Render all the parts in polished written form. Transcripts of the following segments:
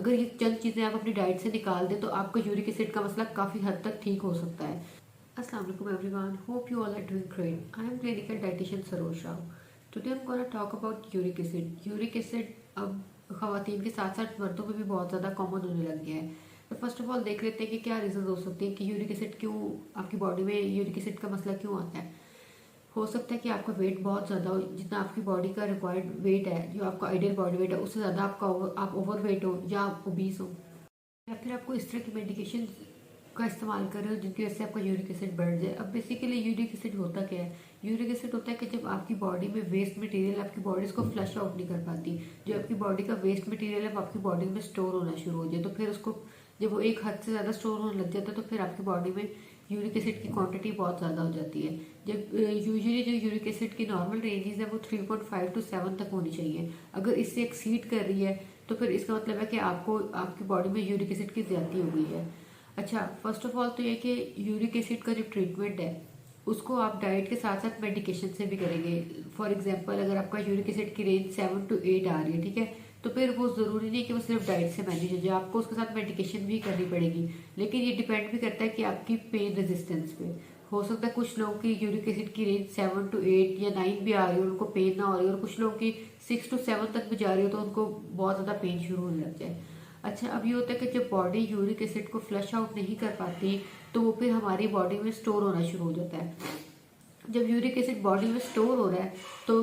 अगर ये चंद चीज़ें आप अपनी डाइट से निकाल दें तो आपका यूरिक एसिड का मसला काफ़ी हद तक ठीक हो सकता है। अस्सलाम वालेकुम everyone, hope you all are doing great. I am clinical dietitian Saroj Rao. Today I am gonna talk about uric acid. Uric acid अब खवातीन के साथ साथ मर्दों में भी बहुत ज़्यादा कॉमन होने लग गया है। तो फर्स्ट ऑफ ऑल देख लेते हैं कि क्या रीज़न हो सकते हैं कि यूरिक एसिड क्यों आपकी बॉडी में यूरिक एसिड का मसला क्यों आता है। हो सकता है कि आपका वेट बहुत ज़्यादा हो, जितना आपकी बॉडी का रिक्वायर्ड वेट है, जो आपका आइडियल बॉडी वेट है उससे ज़्यादा आप ओवर वेट हो या आप ओबीस हो, या फिर आपको इस तरह की मेडिकेशन का इस्तेमाल कर रहे हो जिनकी वजह से आपका यूरिक एसिड बढ़ जाए। अब बेसिकली यूरिक एसिड होता क्या है? यूरिक एसिड होता है कि जब आपकी बॉडी में वेस्ट मटेरियल आपकी बॉडी इसको फ्लश आउट नहीं कर पाती, जो आपकी बॉडी का वेस्ट मटेरियल है वो आपकी बॉडी में स्टोर होना शुरू हो जाए, तो फिर उसको जब वो एक हद से ज़्यादा स्टोर होने लग जाता है तो फिर आपकी बॉडी में यूरिक एसिड की क्वांटिटी बहुत ज़्यादा हो जाती है। जब यूजुअली जो यूरिक एसिड की नॉर्मल रेंजेस है वो 3.5 to 7 तक होनी चाहिए। अगर इससे एक्सीड कर रही है तो फिर इसका मतलब है कि आपको आपकी बॉडी में यूरिक एसिड की ज़्यादती हो गई है। अच्छा, फर्स्ट ऑफ ऑल तो ये कि यूरिक एसिड का जो ट्रीटमेंट है उसको आप डाइट के साथ साथ मेडिकेशन से भी करेंगे। फॉर एग्जांपल अगर आपका यूरिक एसिड की रेंज 7 to 8 आ रही है, ठीक है, तो फिर वो ज़रूरी नहीं कि वो सिर्फ डाइट से मैनेज हो जाए, आपको उसके साथ मेडिकेशन भी करनी पड़ेगी। लेकिन ये डिपेंड भी करता है कि आपकी पेन रेजिस्टेंस पे। हो सकता है कुछ लोगों की यूरिक एसिड की रेंज 7 to 8 या 9 भी आ रही हो, उनको पेन ना हो रही हो, और कुछ लोगों की 6 to 7 तक भी जा रही हो तो उनको बहुत ज़्यादा पेन शुरू होने लग जाए। अच्छा, अब ये होता है कि जब बॉडी यूरिक एसिड को फ्लश आउट नहीं कर पाती तो वो फिर हमारी बॉडी में स्टोर होना शुरू हो जाता है। जब यूरिक एसिड बॉडी में स्टोर हो रहा है तो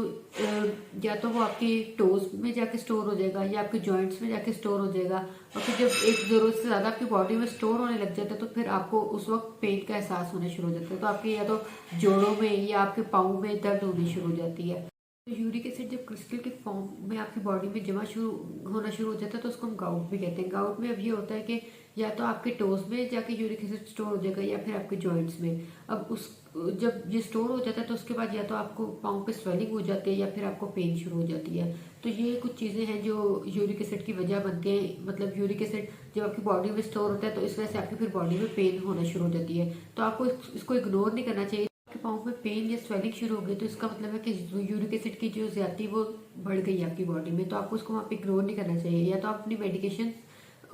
या तो वो आपकी टोज में जाके स्टोर हो जाएगा या आपके जॉइंट्स में जाके स्टोर हो जाएगा, और फिर जब एक ज़रूरत से ज़्यादा आपकी बॉडी में स्टोर होने लग जाता है तो फिर आपको उस वक्त पेन का एहसास होना शुरू हो जाता है। तो आपके या तो जोड़ों में या आपके पाँव में दर्द होनी शुरू हो जाती है। तो यूरिक एसिड जब क्रिस्टल के फॉर्म में आपकी बॉडी में जमा शुरू होना शुरू हो जाता है तो उसको हम गाउट भी कहते हैं। गाउट में अब ये होता है कि या तो आपके टोज में जाके यूरिक एसिड स्टोर हो जाएगा या फिर आपके जॉइंट्स में। अब उस जब ये स्टोर हो जाता है तो उसके बाद या तो आपको पाँव पे स्वेलिंग हो जाती है या फिर आपको पेन शुरू हो जाती है। तो ये कुछ चीज़ें हैं जो यूरिक एसिड की वजह बनती हैं। मतलब यूरिक एसिड जब आपकी बॉडी में स्टोर होता है तो इस वजह से आपकी फिर बॉडी में पेन होना शुरू हो जाती है। तो आपको इसको इग्नोर नहीं करना चाहिए। आपके पाँव में पेन या स्वेलिंग शुरू हो गई तो इसका मतलब है कि यूरिक एसिड की जो ज्यादती वो बढ़ गई है आपकी बॉडी में, तो आपको उसको वहाँ पे इग्नोर नहीं करना चाहिए। या तो आप अपनी मेडिकेशन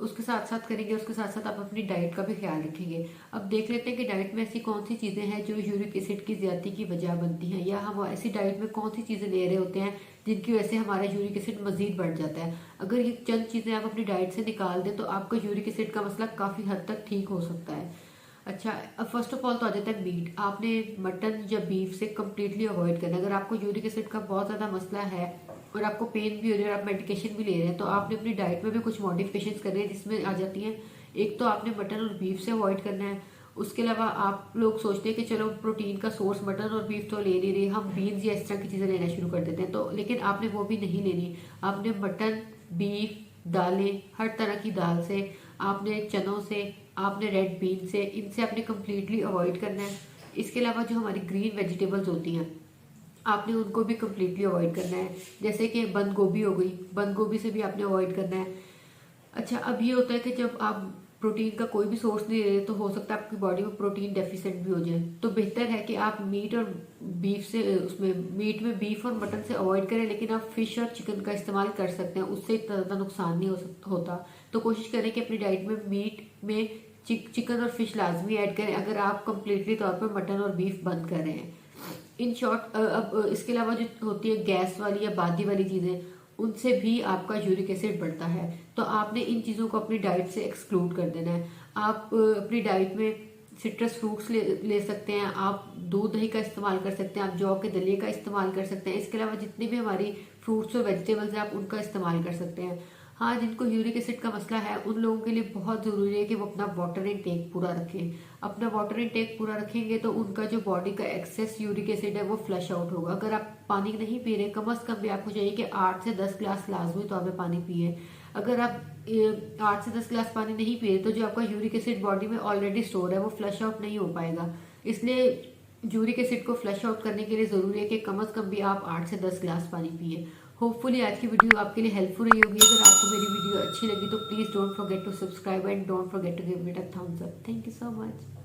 उसके साथ साथ करेंगे, उसके साथ साथ आप अपनी डाइट का भी ख्याल रखेंगे। अब देख लेते हैं कि डाइट में ऐसी कौन सी चीज़ें हैं जो यूरिक एसिड की ज्यादती की वजह बनती हैं, या हम ऐसी डाइट में कौन सी चीज़ें ले रहे होते हैं जिनकी वजह से हमारा यूरिक एसिड मजीद बढ़ जाता है। अगर ये चंद चीज़ें आप अपनी डाइट से निकाल दें तो आपका यूरिक एसिड का मसला काफ़ी हद तक ठीक हो सकता है। अच्छा, अब फर्स्ट ऑफ ऑल तो आ जाता है मीट। आपने मटन या बीफ से कम्प्लीटली अवॉइड करना है। अगर आपको यूरिक एसिड का बहुत ज़्यादा मसला है और आपको पेन भी हो रही है और आप मेडिकेशन भी ले रहे हैं तो आपने अपनी डाइट में भी कुछ मॉडिफिकेशंस करने हैं जिसमें आ जाती हैं, एक तो आपने मटन और बीफ से अवॉइड करना है। उसके अलावा आप लोग सोचते हैं कि चलो प्रोटीन का सोर्स मटन और बीफ तो ले नहीं रही, हम बीन्स या इस तरह की चीज़ें लेना शुरू कर देते हैं, तो लेकिन आपने वो भी नहीं लेनी। आपने मटन, बीफ, दालें, हर तरह की दाल से, आपने चनों से, आपने रेड बीन से, इनसे आपने कम्प्लीटली अवॉइड करना है। इसके अलावा जो हमारी ग्रीन वेजिटेबल्स होती हैं आपने उनको भी कम्प्लीटली अवॉइड करना है। जैसे कि बंद गोभी हो गई, बंद गोभी से भी आपने अवॉइड करना है। अच्छा, अब ये होता है कि जब आप प्रोटीन का कोई भी सोर्स नहीं ले रहे तो हो सकता है आपकी बॉडी में प्रोटीन डेफिशिएंट भी हो जाए, तो बेहतर है कि आप मीट और बीफ से उसमें मीट में बीफ और मटन से अवॉइड करें, लेकिन आप फिश और चिकन का इस्तेमाल कर सकते हैं, उससे इतना ज़्यादा नुकसान नहीं होता। तो कोशिश करें कि अपनी डाइट में मीट में चिकन और फिश लाजमी ऐड करें अगर आप कंप्लीटली तौर पर मटन और बीफ बंद कर रहे हैं। इन शॉर्ट, अब इसके अलावा जो होती है गैस वाली या बादी वाली चीज़ें, उनसे भी आपका यूरिक एसिड बढ़ता है, तो आपने इन चीज़ों को अपनी डाइट से एक्सक्लूड कर देना है। आप अपनी डाइट में सिट्रस फ्रूट्स ले सकते हैं, आप दूध दही का इस्तेमाल कर सकते हैं, आप जौ के दलिए का इस्तेमाल कर सकते हैं। इसके अलावा जितनी भी हमारी फ्रूट्स और वेजिटेबल्स हैं आप उनका इस्तेमाल कर सकते हैं। हाँ, जिनको यूरिक एसिड का मसला है उन लोगों के लिए बहुत ज़रूरी है कि वो अपना वाटर इनटेक पूरा रखें। अपना वाटर इनटेक पूरा रखेंगे तो उनका जो बॉडी का एक्सेस यूरिक एसिड है वो फ्लश आउट होगा। अगर आप पानी नहीं पी रहे, कम से कम भी आपको चाहिए कि 8 से 10 गिलास लाजमी तौर पे पानी पिए। अगर आप 8 से 10 गिलास पानी नहीं पी रहे तो जो आपका यूरिक एसिड बॉडी में ऑलरेडी स्टोर है वो फ्लश आउट नहीं हो पाएगा। इसलिए यूरिक एसिड को फ्लश आउट करने के लिए ज़रूरी है कि कम से कम भी आप 8 से 10 गिलास पानी पिए। होपफुली आज की वीडियो आपके लिए हेल्पफुल रही होगी। अगर आपको मेरी वीडियो अच्छी लगी तो please don't forget to subscribe and don't forget to give it a thumbs up. Thank you so much.